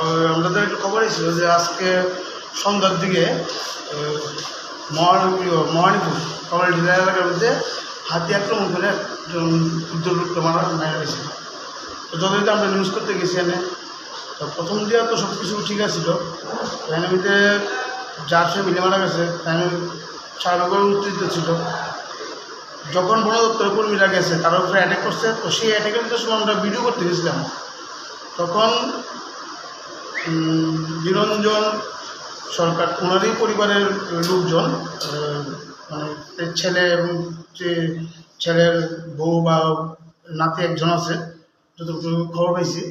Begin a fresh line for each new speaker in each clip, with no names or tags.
আমাদের একটু খবর ছিল যে আজকে সন্ধ্যার দিকে মহানিপুর কমিউনিটি এলাকার মধ্যে হাতি আক্রমণ করে একজন উদ্যোগ মারা হয়েছিল। তো যতদিন আমরা নিউজ করতে গেছি এনে, তো প্রথম দিয়া তো সব কিছু ঠিক আছিল, এখানে মধ্যে যার সে মিলে মারা গেছে এখানে সারানগর উত্তেজিত ছিল। যখন বন দপ্তরের কর্মীরা গেছে তার উপরে অ্যাটাক করছে, তো সেই অ্যাটাকের সময় আমরা ভিডিও করতে গেছিলাম। তখন নিরঞ্জন সরকার ওনারই পরিবারের লোকজন, মানে ছেলে এবং যে ছেলের বউ বা নাতি একজন আছে, যতটুকু খবর পাইছি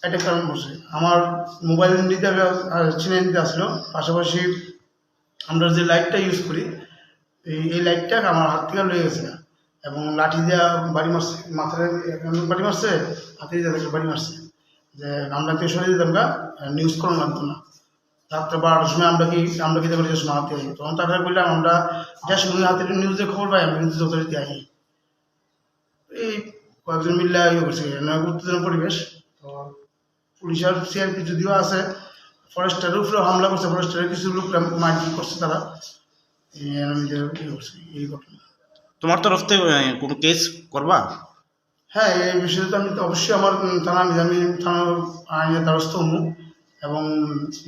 অ্যাটাক কারণ করছে। আমার মোবাইল নিতে ছিনে নিতে আসলো, পাশাপাশি আমরা যে লাইটটা ইউজ করি এই লাইটটা আমার হাত থেকে লয়ে গেছে এবং লাঠি দেওয়া বাড়ি মারছে, মাথায় বাড়ি মারছে, হাতে দিয়ে বাড়ি মারছে। যে আমরা কেউ সরিয়ে দিতাম গা, নিউজ করানো লাগতো না। রাত্রে 12টার সময় আমরা কি করি যে সময় হাতে আসি, তখন তারপরে বললাম আমরা যে সময় হাতে নিউজে খবর পাই আমরা কিন্তু যথারীতি আসি। এই কয়েকজন মিললে ইয়ে করছে, উত্তেজনা পরিবেশ। তো পুলিশের সিআরপি যদিও আছে, ফরেস্টের উপরেও হামলা করছে, ফরেস্টের কিছু লোক মারপিট করছে তারা, এই ঘটনা।
তোমার তরফ থেকে কোনো কেস করবা?
হ্যাঁ, এই বিষয়ে তো আমি তো অবশ্যই আমার আমি থানার আইনের দ্বারস্থ হব এবং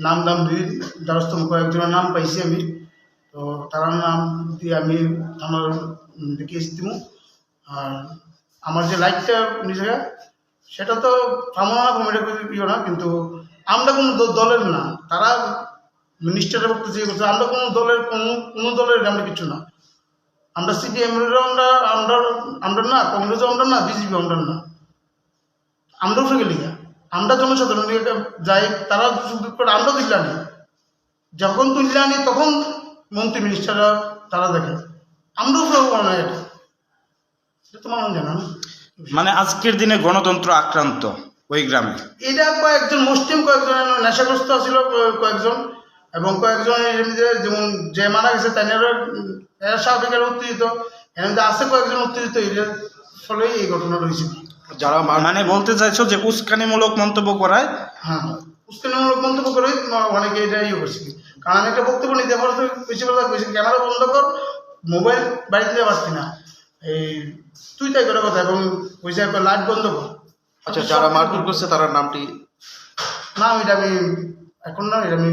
নাম দিয়ে দ্বারস্থ হব। কয়েকজনের নাম পাইছি আমি, তো তার নাম দিয়ে আমি থানার কেস দিব। আর আমার যে লাইটটা নিজে সেটা তো থামানো না এটা ইয়ে না, কিন্তু আমরা কোনো দলের না, তারা মিনিস্টারের বক্তব্য চেয়ে করছে, আমরা কোনো দলের আমরা কিছু না। আমরা সিপিএমেরও আমরা না, কংগ্রেসও আমরা না, বিজেপি আমরা না। আমরাও ফেলে গেলি আমরা জনসাধারণ যাই, তারা করে আমরা তুললে আনি, যখন তুললে আনি তখন মন্ত্রী মিনিস্টাররা তারা দেখে, আমরাও ফেলবো না। এটা তো মানুষ জানা না।
মানে আজকের দিনে গণতন্ত্র আক্রান্ত ওই গ্রামে।
এটা কয়েকজন মুসলিম, কয়েকজন নেশাগ্রস্ত ছিল কয়েকজন, এবং কয়েকজন যেমন যে মারা গেছে এরা স্বাভাবিকের উত্তেজিত, এর মধ্যে আছে কয়েকজন উত্তেজিত, এর ফলেই এই ঘটনা রয়েছে।
যারা মানে বলতে চাইছো যে উস্কানিমূলক মন্তব্য করায়?
হ্যাঁ, উস্কানিমূলক মন্তব্য করে অনেকে এটা ইয়ে করছে। কারণ আমি একটা বক্তব্য নিতে পারতো, বেশি কথা কইছি ক্যামেরা বন্ধ কর, মোবাইল বাড়িতে পারছি না, এই তুই তাই করে কথা, এবং কইছে লাইট বন্ধ কর।
আচ্ছা, যারা মারধর করছে তার নামটি?
না, এটা আমি এখন না, এটা আমি